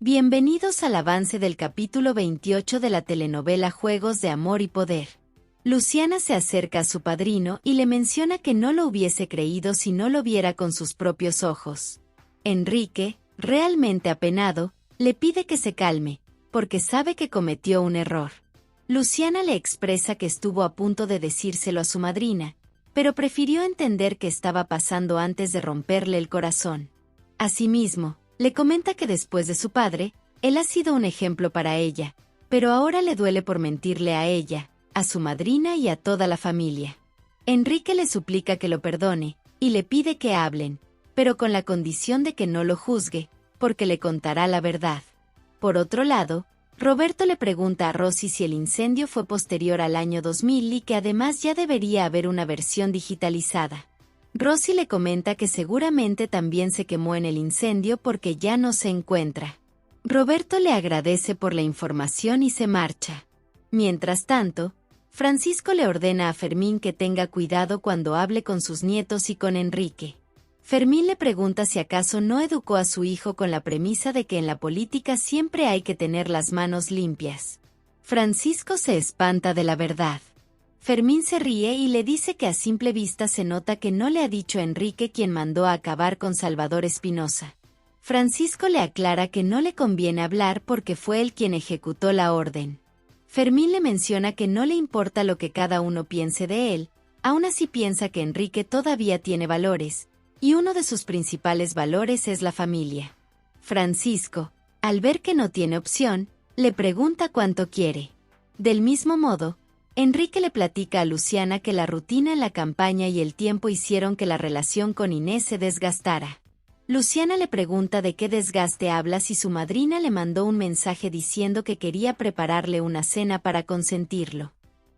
Bienvenidos al avance del capítulo 28 de la telenovela Juegos de Amor y Poder. Luciana se acerca a su padrino y le menciona que no lo hubiese creído si no lo viera con sus propios ojos. Enrique, realmente apenado, le pide que se calme, porque sabe que cometió un error. Luciana le expresa que estuvo a punto de decírselo a su madrina, pero prefirió entender qué estaba pasando antes de romperle el corazón. Asimismo, le comenta que después de su padre, él ha sido un ejemplo para ella, pero ahora le duele por mentirle a ella, a su madrina y a toda la familia. Enrique le suplica que lo perdone, y le pide que hablen, pero con la condición de que no lo juzgue, porque le contará la verdad. Por otro lado, Roberto le pregunta a Rosy si el incendio fue posterior al año 2000 y que además ya debería haber una versión digitalizada. Rosy le comenta que seguramente también se quemó en el incendio porque ya no se encuentra. Roberto le agradece por la información y se marcha. Mientras tanto, Francisco le ordena a Fermín que tenga cuidado cuando hable con sus nietos y con Enrique. Fermín le pregunta si acaso no educó a su hijo con la premisa de que en la política siempre hay que tener las manos limpias. Francisco se espanta de la verdad. Fermín se ríe y le dice que a simple vista se nota que no le ha dicho a Enrique quien mandó a acabar con Salvador Espinosa. Francisco le aclara que no le conviene hablar porque fue él quien ejecutó la orden. Fermín le menciona que no le importa lo que cada uno piense de él, aún así piensa que Enrique todavía tiene valores, y uno de sus principales valores es la familia. Francisco, al ver que no tiene opción, le pregunta cuánto quiere. Del mismo modo, Enrique le platica a Luciana que la rutina en la campaña y el tiempo hicieron que la relación con Inés se desgastara. Luciana le pregunta de qué desgaste habla si su madrina le mandó un mensaje diciendo que quería prepararle una cena para consentirlo.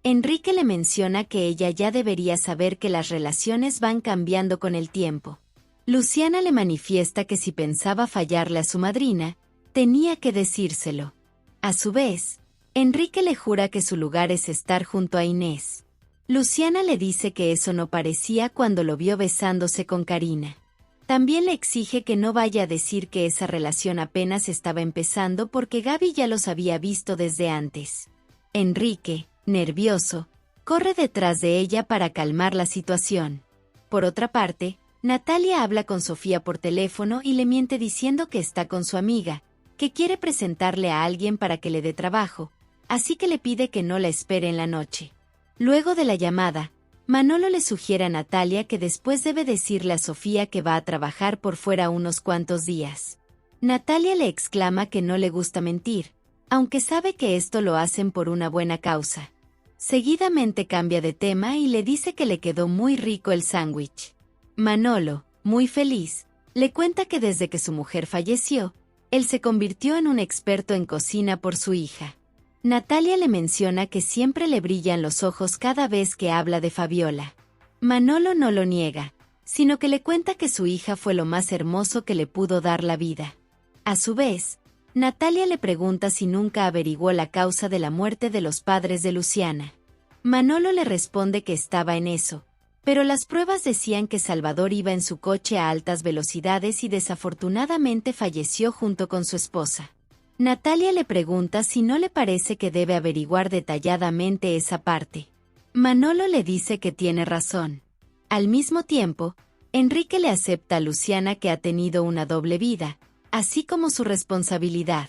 Enrique le menciona que ella ya debería saber que las relaciones van cambiando con el tiempo. Luciana le manifiesta que si pensaba fallarle a su madrina, tenía que decírselo. A su vez, Enrique le jura que su lugar es estar junto a Inés. Luciana le dice que eso no parecía cuando lo vio besándose con Karina. También le exige que no vaya a decir que esa relación apenas estaba empezando porque Gaby ya los había visto desde antes. Enrique, nervioso, corre detrás de ella para calmar la situación. Por otra parte, Natalia habla con Sofía por teléfono y le miente diciendo que está con su amiga, que quiere presentarle a alguien para que le dé trabajo, así que le pide que no la espere en la noche. Luego de la llamada, Manolo le sugiere a Natalia que después debe decirle a Sofía que va a trabajar por fuera unos cuantos días. Natalia le exclama que no le gusta mentir, aunque sabe que esto lo hacen por una buena causa. Seguidamente cambia de tema y le dice que le quedó muy rico el sándwich. Manolo, muy feliz, le cuenta que desde que su mujer falleció, él se convirtió en un experto en cocina por su hija. Natalia le menciona que siempre le brillan los ojos cada vez que habla de Fabiola. Manolo no lo niega, sino que le cuenta que su hija fue lo más hermoso que le pudo dar la vida. A su vez, Natalia le pregunta si nunca averiguó la causa de la muerte de los padres de Luciana. Manolo le responde que estaba en eso, pero las pruebas decían que Salvador iba en su coche a altas velocidades y desafortunadamente falleció junto con su esposa. Natalia le pregunta si no le parece que debe averiguar detalladamente esa parte. Manolo le dice que tiene razón. Al mismo tiempo, Enrique le acepta a Luciana que ha tenido una doble vida, así como su responsabilidad.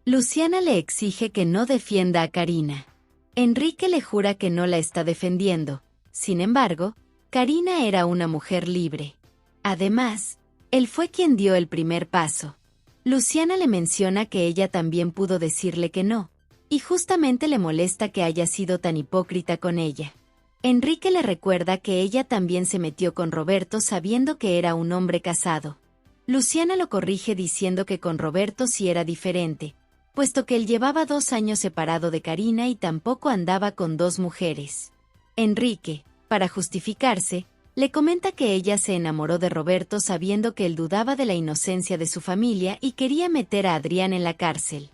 Luciana le exige que no defienda a Karina. Enrique le jura que no la está defendiendo. Sin embargo, Karina era una mujer libre. Además, él fue quien dio el primer paso. Luciana le menciona que ella también pudo decirle que no, y justamente le molesta que haya sido tan hipócrita con ella. Enrique le recuerda que ella también se metió con Roberto sabiendo que era un hombre casado. Luciana lo corrige diciendo que con Roberto sí era diferente, puesto que él llevaba 2 años separado de Karina y tampoco andaba con 2 mujeres. Enrique, para justificarse, le comenta que ella se enamoró de Roberto sabiendo que él dudaba de la inocencia de su familia y quería meter a Adrián en la cárcel.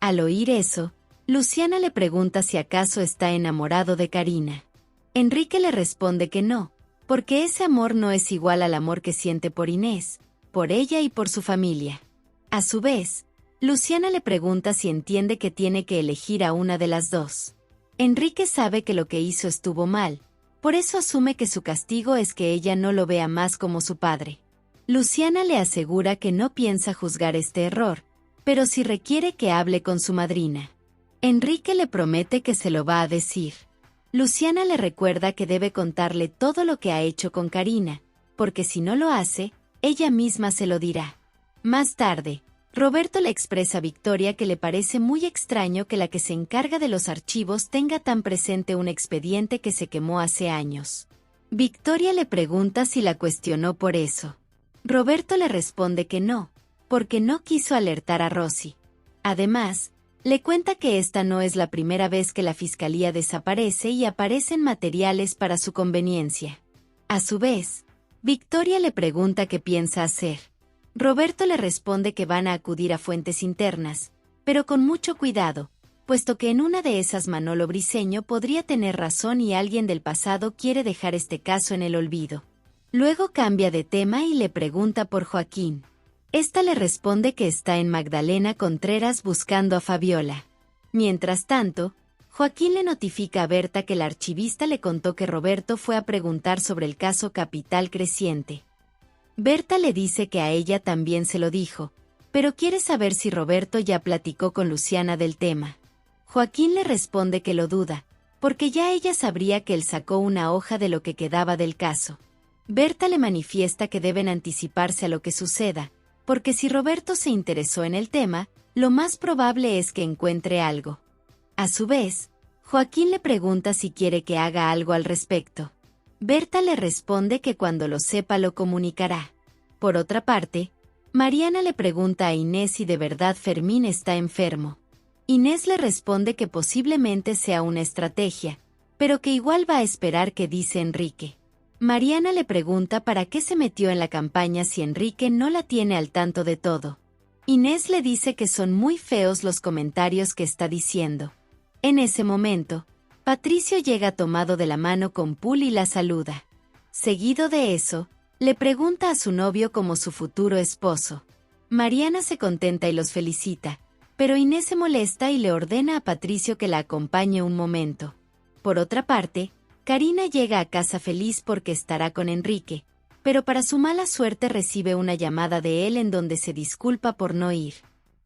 Al oír eso, Luciana le pregunta si acaso está enamorado de Karina. Enrique le responde que no, porque ese amor no es igual al amor que siente por Inés, por ella y por su familia. A su vez, Luciana le pregunta si entiende que tiene que elegir a una de las dos. Enrique sabe que lo que hizo estuvo mal, por eso asume que su castigo es que ella no lo vea más como su padre. Luciana le asegura que no piensa juzgar este error, pero sí requiere que hable con su madrina. Enrique le promete que se lo va a decir. Luciana le recuerda que debe contarle todo lo que ha hecho con Karina, porque si no lo hace, ella misma se lo dirá. Más tarde, Roberto le expresa a Victoria que le parece muy extraño que la que se encarga de los archivos tenga tan presente un expediente que se quemó hace años. Victoria le pregunta si la cuestionó por eso. Roberto le responde que no, porque no quiso alertar a Rosy. Además, le cuenta que esta no es la primera vez que la fiscalía desaparece y aparecen materiales para su conveniencia. A su vez, Victoria le pregunta qué piensa hacer. Roberto le responde que van a acudir a fuentes internas, pero con mucho cuidado, puesto que en una de esas Manolo Briceño podría tener razón y alguien del pasado quiere dejar este caso en el olvido. Luego cambia de tema y le pregunta por Joaquín. Esta le responde que está en Magdalena Contreras buscando a Fabiola. Mientras tanto, Joaquín le notifica a Berta que el archivista le contó que Roberto fue a preguntar sobre el caso Capital Creciente. Berta le dice que a ella también se lo dijo, pero quiere saber si Roberto ya platicó con Luciana del tema. Joaquín le responde que lo duda, porque ya ella sabría que él sacó una hoja de lo que quedaba del caso. Berta le manifiesta que deben anticiparse a lo que suceda, porque si Roberto se interesó en el tema, lo más probable es que encuentre algo. A su vez, Joaquín le pregunta si quiere que haga algo al respecto. Berta le responde que cuando lo sepa lo comunicará. Por otra parte, Mariana le pregunta a Inés si de verdad Fermín está enfermo. Inés le responde que posiblemente sea una estrategia, pero que igual va a esperar qué dice Enrique. Mariana le pregunta para qué se metió en la campaña si Enrique no la tiene al tanto de todo. Inés le dice que son muy feos los comentarios que está diciendo. En ese momento, Patricio llega tomado de la mano con Pul y la saluda. Seguido de eso, le pregunta a su novio como su futuro esposo. Mariana se contenta y los felicita, pero Inés se molesta y le ordena a Patricio que la acompañe un momento. Por otra parte, Karina llega a casa feliz porque estará con Enrique, pero para su mala suerte recibe una llamada de él en donde se disculpa por no ir.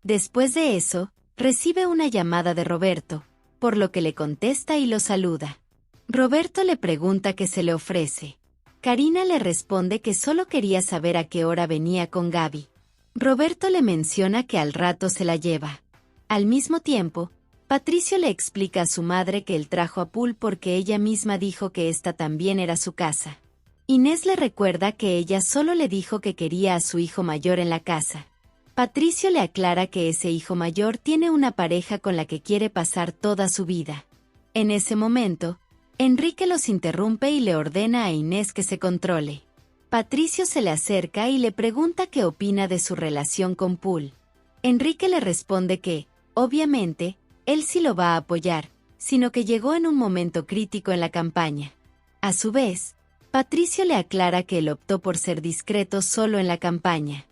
Después de eso, recibe una llamada de Roberto, por lo que le contesta y lo saluda. Roberto le pregunta qué se le ofrece. Karina le responde que solo quería saber a qué hora venía con Gaby. Roberto le menciona que al rato se la lleva. Al mismo tiempo, Patricio le explica a su madre que él trajo a Pul porque ella misma dijo que esta también era su casa. Inés le recuerda que ella solo le dijo que quería a su hijo mayor en la casa. Patricio le aclara que ese hijo mayor tiene una pareja con la que quiere pasar toda su vida. En ese momento, Enrique los interrumpe y le ordena a Inés que se controle. Patricio se le acerca y le pregunta qué opina de su relación con Pul. Enrique le responde que, obviamente, él sí lo va a apoyar, sino que llegó en un momento crítico en la campaña. A su vez, Patricio le aclara que él optó por ser discreto solo en la campaña.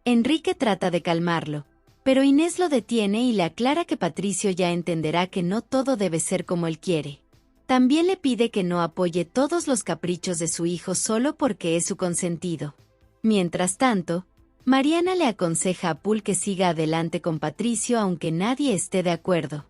Enrique trata de calmarlo, pero Inés lo detiene y le aclara que Patricio ya entenderá que no todo debe ser como él quiere. También le pide que no apoye todos los caprichos de su hijo solo porque es su consentido. Mientras tanto, Mariana le aconseja a Pul que siga adelante con Patricio aunque nadie esté de acuerdo.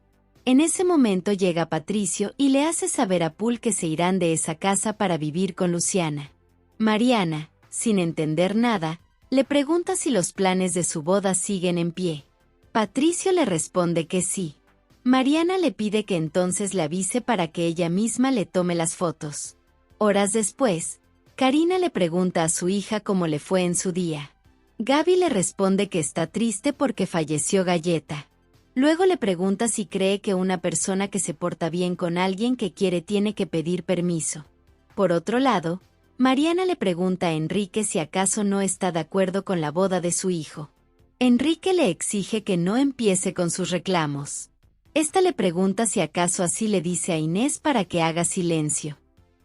En ese momento llega Patricio y le hace saber a Pul que se irán de esa casa para vivir con Luciana. Mariana, sin entender nada, le pregunta si los planes de su boda siguen en pie. Patricio le responde que sí. Mariana le pide que entonces le avise para que ella misma le tome las fotos. Horas después, Karina le pregunta a su hija cómo le fue en su día. Gaby le responde que está triste porque falleció Galleta. Luego le pregunta si cree que una persona que se porta bien con alguien que quiere tiene que pedir permiso. Por otro lado, Mariana le pregunta a Enrique si acaso no está de acuerdo con la boda de su hijo. Enrique le exige que no empiece con sus reclamos. Esta le pregunta si acaso así le dice a Inés para que haga silencio.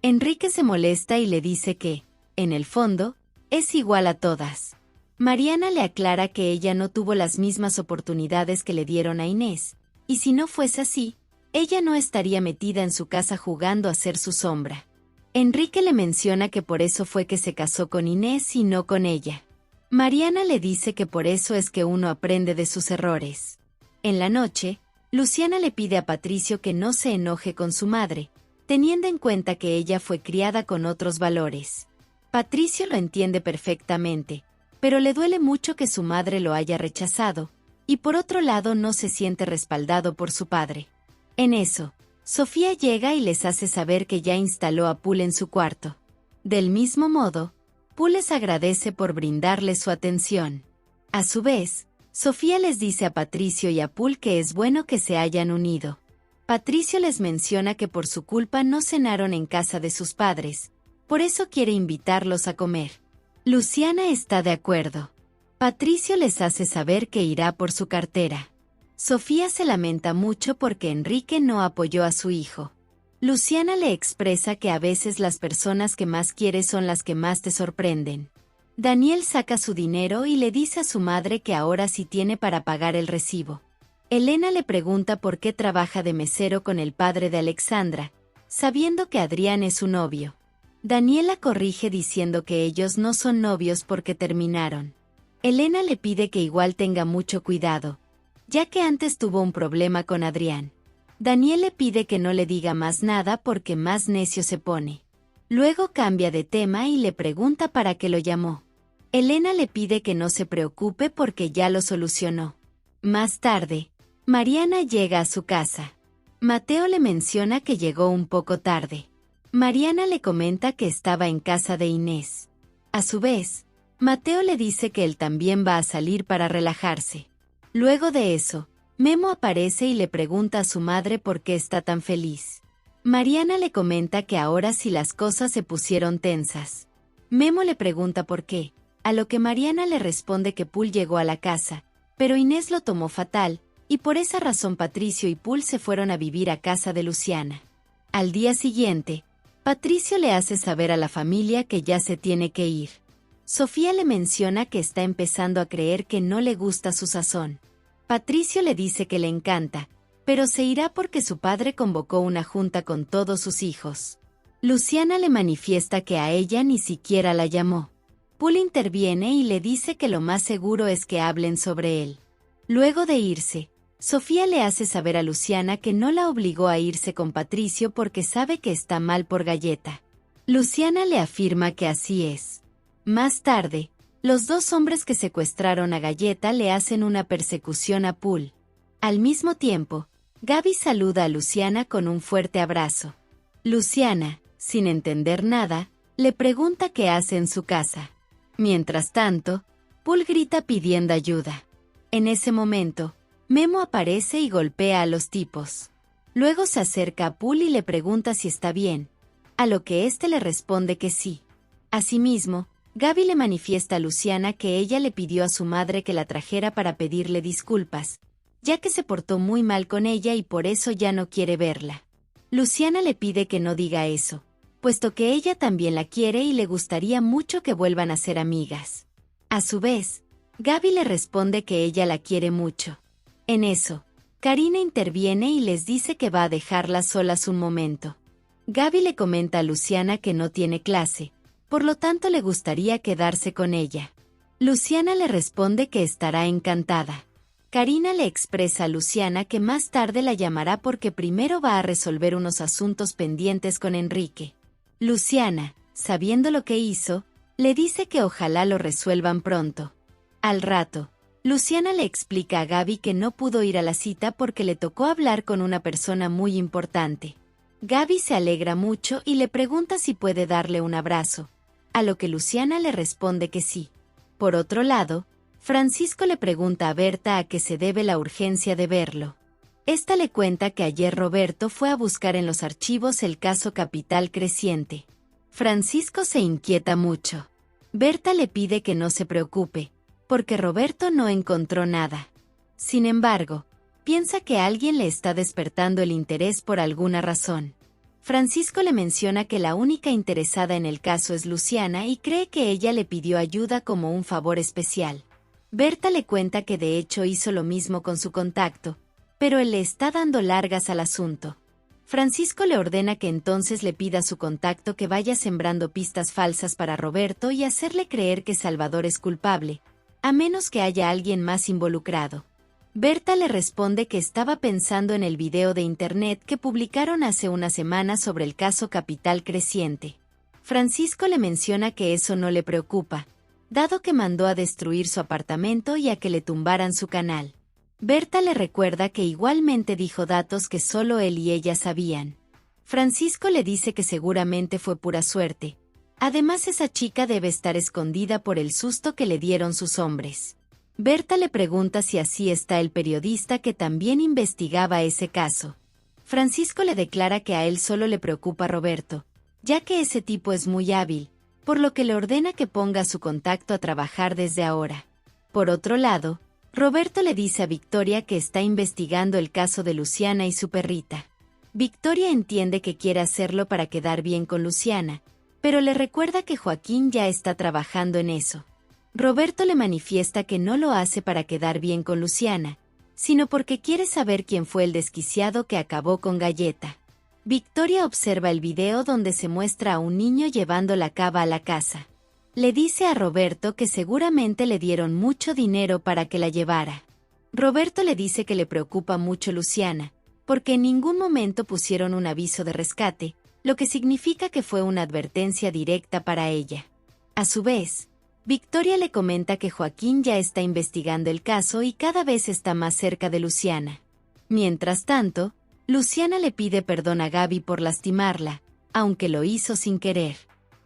Enrique se molesta y le dice que, en el fondo, es igual a todas. Mariana le aclara que ella no tuvo las mismas oportunidades que le dieron a Inés, y si no fuese así, ella no estaría metida en su casa jugando a ser su sombra. Enrique le menciona que por eso fue que se casó con Inés y no con ella. Mariana le dice que por eso es que uno aprende de sus errores. En la noche, Luciana le pide a Patricio que no se enoje con su madre, teniendo en cuenta que ella fue criada con otros valores. Patricio lo entiende perfectamente, pero le duele mucho que su madre lo haya rechazado, y por otro lado no se siente respaldado por su padre. En eso, Sofía llega y les hace saber que ya instaló a Pool en su cuarto. Del mismo modo, Pool les agradece por brindarle su atención. A su vez, Sofía les dice a Patricio y a Pool que es bueno que se hayan unido. Patricio les menciona que por su culpa no cenaron en casa de sus padres, por eso quiere invitarlos a comer. Luciana está de acuerdo. Patricio les hace saber que irá por su cartera. Sofía se lamenta mucho porque Enrique no apoyó a su hijo. Luciana le expresa que a veces las personas que más quieres son las que más te sorprenden. Daniel saca su dinero y le dice a su madre que ahora sí tiene para pagar el recibo. Elena le pregunta por qué trabaja de mesero con el padre de Alexandra, sabiendo que Adrián es su novio. Daniela corrige diciendo que ellos no son novios porque terminaron. Elena le pide que igual tenga mucho cuidado, ya que antes tuvo un problema con Adrián. Daniel le pide que no le diga más nada porque más necio se pone. Luego cambia de tema y le pregunta para qué lo llamó. Elena le pide que no se preocupe porque ya lo solucionó. Más tarde, Mariana llega a su casa. Mateo le menciona que llegó un poco tarde. Mariana le comenta que estaba en casa de Inés. A su vez, Mateo le dice que él también va a salir para relajarse. Luego de eso, Memo aparece y le pregunta a su madre por qué está tan feliz. Mariana le comenta que ahora sí las cosas se pusieron tensas. Memo le pregunta por qué, a lo que Mariana le responde que Pool llegó a la casa, pero Inés lo tomó fatal, y por esa razón Patricio y Pool se fueron a vivir a casa de Luciana. Al día siguiente, Patricio le hace saber a la familia que ya se tiene que ir. Sofía le menciona que está empezando a creer que no le gusta su sazón. Patricio le dice que le encanta, pero se irá porque su padre convocó una junta con todos sus hijos. Luciana le manifiesta que a ella ni siquiera la llamó. Pool interviene y le dice que lo más seguro es que hablen sobre él. Luego de irse, Sofía le hace saber a Luciana que no la obligó a irse con Patricio porque sabe que está mal por Galleta. Luciana le afirma que así es. Más tarde, los dos hombres que secuestraron a Galleta le hacen una persecución a Pool. Al mismo tiempo, Gaby saluda a Luciana con un fuerte abrazo. Luciana, sin entender nada, le pregunta qué hace en su casa. Mientras tanto, Pool grita pidiendo ayuda. En ese momento, Memo aparece y golpea a los tipos. Luego se acerca a Pool y le pregunta si está bien, a lo que éste le responde que sí. Asimismo, Gaby le manifiesta a Luciana que ella le pidió a su madre que la trajera para pedirle disculpas, ya que se portó muy mal con ella y por eso ya no quiere verla. Luciana le pide que no diga eso, puesto que ella también la quiere y le gustaría mucho que vuelvan a ser amigas. A su vez, Gaby le responde que ella la quiere mucho. En eso, Karina interviene y les dice que va a dejarlas solas un momento. Gaby le comenta a Luciana que no tiene clase, por lo tanto le gustaría quedarse con ella. Luciana le responde que estará encantada. Karina le expresa a Luciana que más tarde la llamará porque primero va a resolver unos asuntos pendientes con Enrique. Luciana, sabiendo lo que hizo, le dice que ojalá lo resuelvan pronto. Al rato, Luciana le explica a Gaby que no pudo ir a la cita porque le tocó hablar con una persona muy importante. Gaby se alegra mucho y le pregunta si puede darle un abrazo, a lo que Luciana le responde que sí. Por otro lado, Francisco le pregunta a Berta a qué se debe la urgencia de verlo. Esta le cuenta que ayer Roberto fue a buscar en los archivos el caso Capital Creciente. Francisco se inquieta mucho. Berta le pide que no se preocupe, porque Roberto no encontró nada. Sin embargo, piensa que alguien le está despertando el interés por alguna razón. Francisco le menciona que la única interesada en el caso es Luciana y cree que ella le pidió ayuda como un favor especial. Berta le cuenta que de hecho hizo lo mismo con su contacto, pero él le está dando largas al asunto. Francisco le ordena que entonces le pida a su contacto que vaya sembrando pistas falsas para Roberto y hacerle creer que Salvador es culpable, a menos que haya alguien más involucrado. Berta le responde que estaba pensando en el video de internet que publicaron hace una semana sobre el caso Capital Creciente. Francisco le menciona que eso no le preocupa, dado que mandó a destruir su apartamento y a que le tumbaran su canal. Berta le recuerda que igualmente dijo datos que solo él y ella sabían. Francisco le dice que seguramente fue pura suerte. Además, esa chica debe estar escondida por el susto que le dieron sus hombres. Berta le pregunta si así está el periodista que también investigaba ese caso. Francisco le declara que a él solo le preocupa Roberto, ya que ese tipo es muy hábil, por lo que le ordena que ponga a su contacto a trabajar desde ahora. Por otro lado, Roberto le dice a Victoria que está investigando el caso de Luciana y su perrita. Victoria entiende que quiere hacerlo para quedar bien con Luciana, pero le recuerda que Joaquín ya está trabajando en eso. Roberto le manifiesta que no lo hace para quedar bien con Luciana, sino porque quiere saber quién fue el desquiciado que acabó con Galleta. Victoria observa el video donde se muestra a un niño llevando la cava a la casa. Le dice a Roberto que seguramente le dieron mucho dinero para que la llevara. Roberto le dice que le preocupa mucho Luciana, porque en ningún momento pusieron un aviso de rescate, lo que significa que fue una advertencia directa para ella. A su vez, Victoria le comenta que Joaquín ya está investigando el caso y cada vez está más cerca de Luciana. Mientras tanto, Luciana le pide perdón a Gaby por lastimarla, aunque lo hizo sin querer.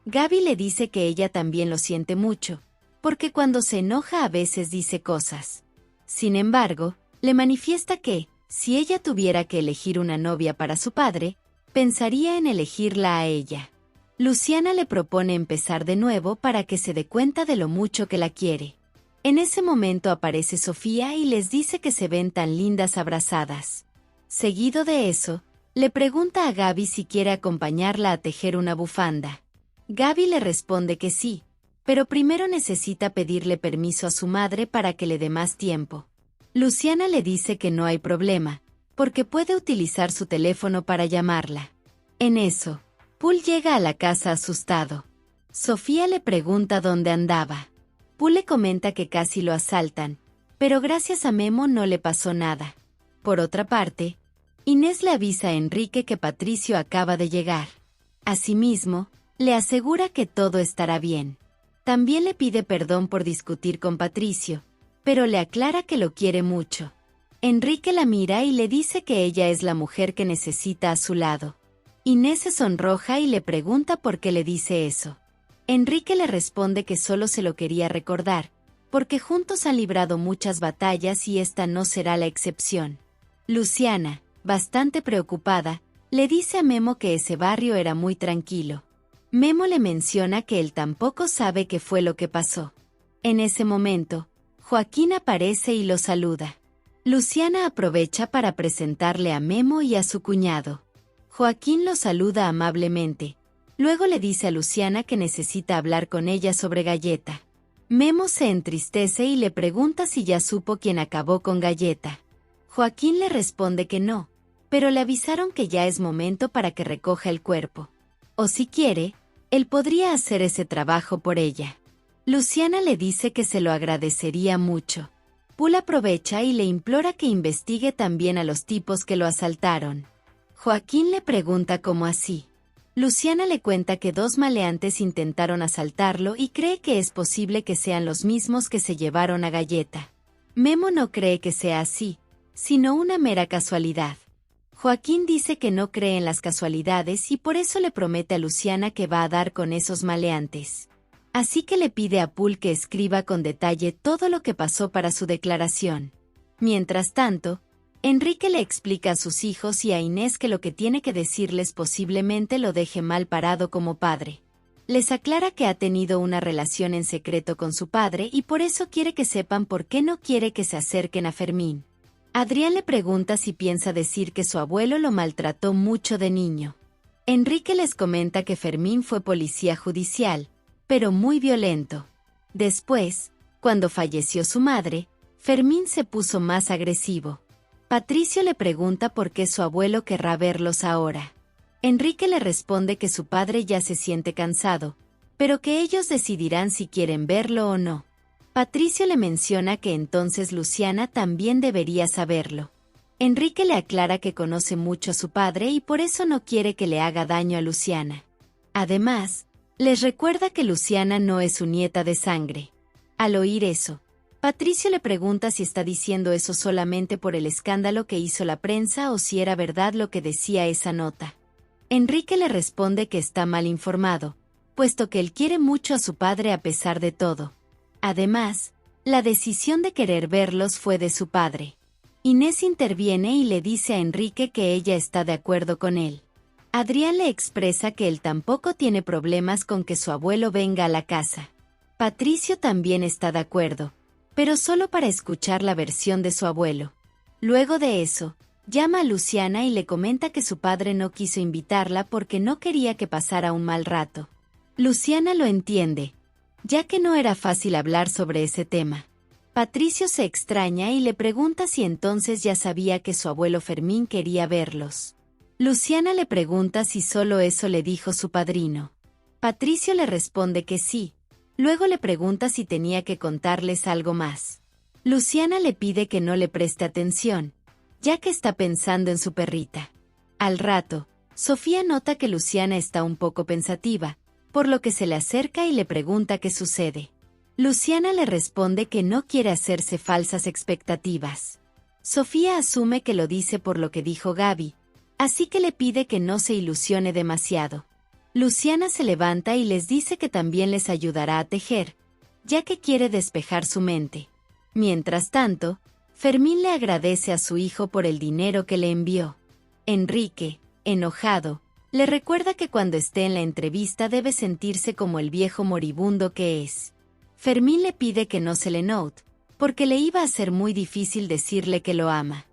Gaby le dice que ella también lo siente mucho, porque cuando se enoja a veces dice cosas. Sin embargo, le manifiesta que, si ella tuviera que elegir una novia para su padre, pensaría en elegirla a ella. Luciana le propone empezar de nuevo para que se dé cuenta de lo mucho que la quiere. En ese momento aparece Sofía y les dice que se ven tan lindas abrazadas. Seguido de eso, le pregunta a Gaby si quiere acompañarla a tejer una bufanda. Gaby le responde que sí, pero primero necesita pedirle permiso a su madre para que le dé más tiempo. Luciana le dice que no hay problema, porque puede utilizar su teléfono para llamarla. En eso, Paul llega a la casa asustado. Sofía le pregunta dónde andaba. Paul le comenta que casi lo asaltan, pero gracias a Memo no le pasó nada. Por otra parte, Inés le avisa a Enrique que Patricio acaba de llegar. Asimismo, le asegura que todo estará bien. También le pide perdón por discutir con Patricio, pero le aclara que lo quiere mucho. Enrique la mira y le dice que ella es la mujer que necesita a su lado. Inés se sonroja y le pregunta por qué le dice eso. Enrique le responde que solo se lo quería recordar, porque juntos han librado muchas batallas y esta no será la excepción. Luciana, bastante preocupada, le dice a Memo que ese barrio era muy tranquilo. Memo le menciona que él tampoco sabe qué fue lo que pasó. En ese momento, Joaquín aparece y lo saluda. Luciana aprovecha para presentarle a Memo y a su cuñado. Joaquín lo saluda amablemente. Luego le dice a Luciana que necesita hablar con ella sobre Galleta. Memo se entristece y le pregunta si ya supo quién acabó con Galleta. Joaquín le responde que no, pero le avisaron que ya es momento para que recoja el cuerpo. O si quiere, él podría hacer ese trabajo por ella. Luciana le dice que se lo agradecería mucho. Paul aprovecha y le implora que investigue también a los tipos que lo asaltaron. Joaquín le pregunta cómo así. Luciana le cuenta que dos maleantes intentaron asaltarlo y cree que es posible que sean los mismos que se llevaron a Galleta. Memo no cree que sea así, sino una mera casualidad. Joaquín dice que no cree en las casualidades y por eso le promete a Luciana que va a dar con esos maleantes. Así que le pide a Paul que escriba con detalle todo lo que pasó para su declaración. Mientras tanto, Enrique le explica a sus hijos y a Inés que lo que tiene que decirles posiblemente lo deje mal parado como padre. Les aclara que ha tenido una relación en secreto con su padre y por eso quiere que sepan por qué no quiere que se acerquen a Fermín. Adrián le pregunta si piensa decir que su abuelo lo maltrató mucho de niño. Enrique les comenta que Fermín fue policía judicial, pero muy violento. Después, cuando falleció su madre, Fermín se puso más agresivo. Patricio le pregunta por qué su abuelo querrá verlos ahora. Enrique le responde que su padre ya se siente cansado, pero que ellos decidirán si quieren verlo o no. Patricio le menciona que entonces Luciana también debería saberlo. Enrique le aclara que conoce mucho a su padre y por eso no quiere que le haga daño a Luciana. Además, les recuerda que Luciana no es su nieta de sangre. Al oír eso, Patricio le pregunta si está diciendo eso solamente por el escándalo que hizo la prensa o si era verdad lo que decía esa nota. Enrique le responde que está mal informado, puesto que él quiere mucho a su padre a pesar de todo. Además, la decisión de querer verlos fue de su padre. Inés interviene y le dice a Enrique que ella está de acuerdo con él. Adrián le expresa que él tampoco tiene problemas con que su abuelo venga a la casa. Patricio también está de acuerdo, pero solo para escuchar la versión de su abuelo. Luego de eso, llama a Luciana y le comenta que su padre no quiso invitarla porque no quería que pasara un mal rato. Luciana lo entiende, ya que no era fácil hablar sobre ese tema. Patricio se extraña y le pregunta si entonces ya sabía que su abuelo Fermín quería verlos. Luciana le pregunta si solo eso le dijo su padrino. Patricio le responde que sí. Luego le pregunta si tenía que contarles algo más. Luciana le pide que no le preste atención, ya que está pensando en su perrita. Al rato, Sofía nota que Luciana está un poco pensativa, por lo que se le acerca y le pregunta qué sucede. Luciana le responde que no quiere hacerse falsas expectativas. Sofía asume que lo dice por lo que dijo Gaby, así que le pide que no se ilusione demasiado. Luciana se levanta y les dice que también les ayudará a tejer, ya que quiere despejar su mente. Mientras tanto, Fermín le agradece a su hijo por el dinero que le envió. Enrique, enojado, le recuerda que cuando esté en la entrevista debe sentirse como el viejo moribundo que es. Fermín le pide que no se le note, porque le iba a ser muy difícil decirle que lo ama.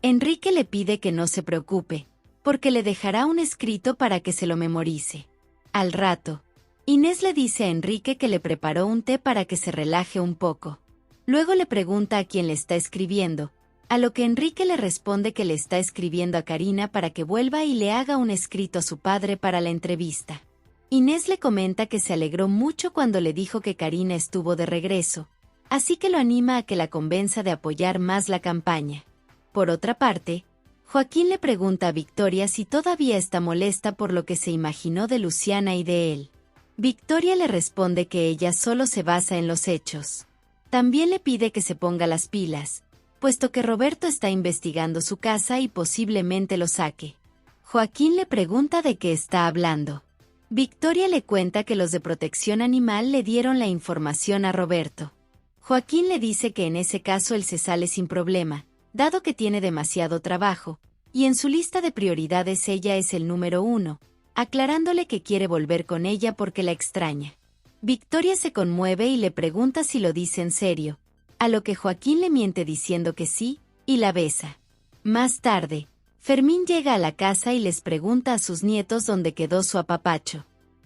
Enrique le pide que no se preocupe, porque le dejará un escrito para que se lo memorice. Al rato, Inés le dice a Enrique que le preparó un té para que se relaje un poco. Luego le pregunta a quién le está escribiendo, a lo que Enrique le responde que le está escribiendo a Karina para que vuelva y le haga un escrito a su padre para la entrevista. Inés le comenta que se alegró mucho cuando le dijo que Karina estuvo de regreso, así que lo anima a que la convenza de apoyar más la campaña. Por otra parte, Joaquín le pregunta a Victoria si todavía está molesta por lo que se imaginó de Luciana y de él. Victoria le responde que ella solo se basa en los hechos. También le pide que se ponga las pilas, puesto que Roberto está investigando su casa y posiblemente lo saque. Joaquín le pregunta de qué está hablando. Victoria le cuenta que los de Protección Animal le dieron la información a Roberto. Joaquín le dice que en ese caso él se sale sin problema, dado que tiene demasiado trabajo, y en su lista de prioridades ella es el número 1, aclarándole que quiere volver con ella porque la extraña. Victoria se conmueve y le pregunta si lo dice en serio, a lo que Joaquín le miente diciendo que sí, y la besa. Más tarde, Fermín llega a la casa y les pregunta a sus nietos dónde quedó su apapacho.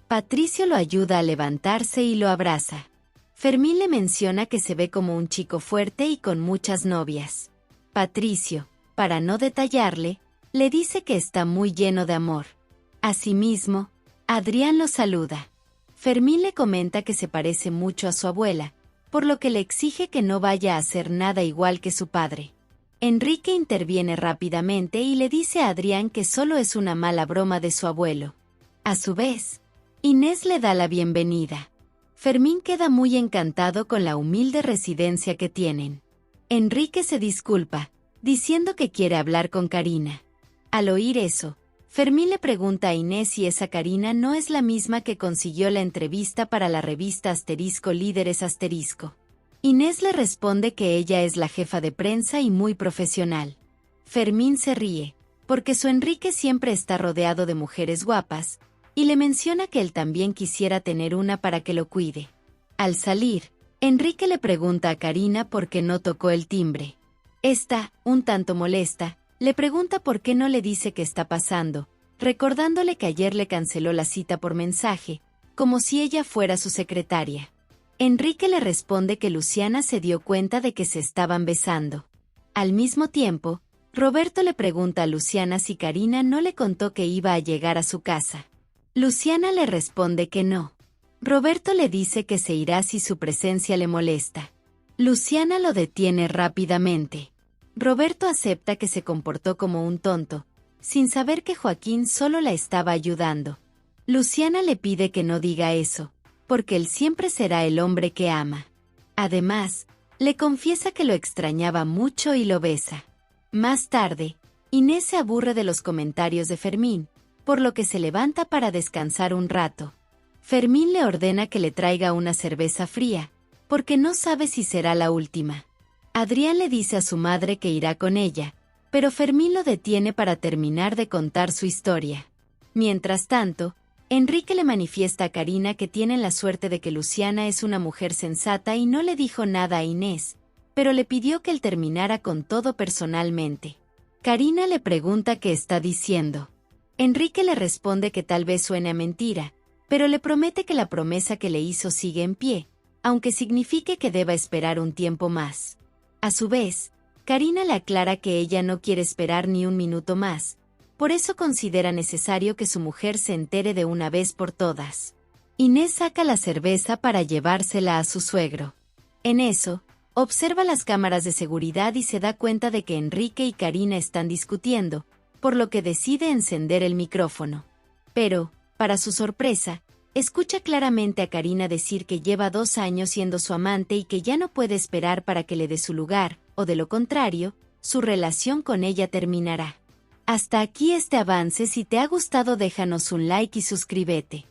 Patricio lo ayuda a levantarse y lo abraza. Fermín le menciona que se ve como un chico fuerte y con muchas novias. Patricio, para no detallarle, le dice que está muy lleno de amor. Asimismo, Adrián lo saluda. Fermín le comenta que se parece mucho a su abuela, por lo que le exige que no vaya a hacer nada igual que su padre. Enrique interviene rápidamente y le dice a Adrián que solo es una mala broma de su abuelo. A su vez, Inés le da la bienvenida. Fermín queda muy encantado con la humilde residencia que tienen. Enrique se disculpa, diciendo que quiere hablar con Karina. Al oír eso, Fermín le pregunta a Inés si esa Karina no es la misma que consiguió la entrevista para la revista *Líderes*. Inés le responde que ella es la jefa de prensa y muy profesional. Fermín se ríe, porque su Enrique siempre está rodeado de mujeres guapas, y le menciona que él también quisiera tener una para que lo cuide. Al salir, Enrique le pregunta a Karina por qué no tocó el timbre. Esta, un tanto molesta, le pregunta por qué no le dice qué está pasando, recordándole que ayer le canceló la cita por mensaje, como si ella fuera su secretaria. Enrique le responde que Luciana se dio cuenta de que se estaban besando. Al mismo tiempo, Roberto le pregunta a Luciana si Karina no le contó que iba a llegar a su casa. Luciana le responde que no. Roberto le dice que se irá si su presencia le molesta. Luciana lo detiene rápidamente. Roberto acepta que se comportó como un tonto, sin saber que Joaquín solo la estaba ayudando. Luciana le pide que no diga eso, porque él siempre será el hombre que ama. Además, le confiesa que lo extrañaba mucho y lo besa. Más tarde, Inés se aburre de los comentarios de Fermín, por lo que se levanta para descansar un rato. Fermín le ordena que le traiga una cerveza fría, porque no sabe si será la última. Adrián le dice a su madre que irá con ella, pero Fermín lo detiene para terminar de contar su historia. Mientras tanto, Enrique le manifiesta a Karina que tienen la suerte de que Luciana es una mujer sensata y no le dijo nada a Inés, pero le pidió que él terminara con todo personalmente. Karina le pregunta qué está diciendo. Enrique le responde que tal vez suene a mentira, pero le promete que la promesa que le hizo sigue en pie, aunque signifique que deba esperar un tiempo más. A su vez, Karina le aclara que ella no quiere esperar ni un minuto más, por eso considera necesario que su mujer se entere de una vez por todas. Inés saca la cerveza para llevársela a su suegro. En eso, observa las cámaras de seguridad y se da cuenta de que Enrique y Karina están discutiendo, por lo que decide encender el micrófono. Pero, para su sorpresa, escucha claramente a Karina decir que lleva 2 años siendo su amante y que ya no puede esperar para que le dé su lugar, o de lo contrario, su relación con ella terminará. Hasta aquí este avance. Si te ha gustado déjanos un like y suscríbete.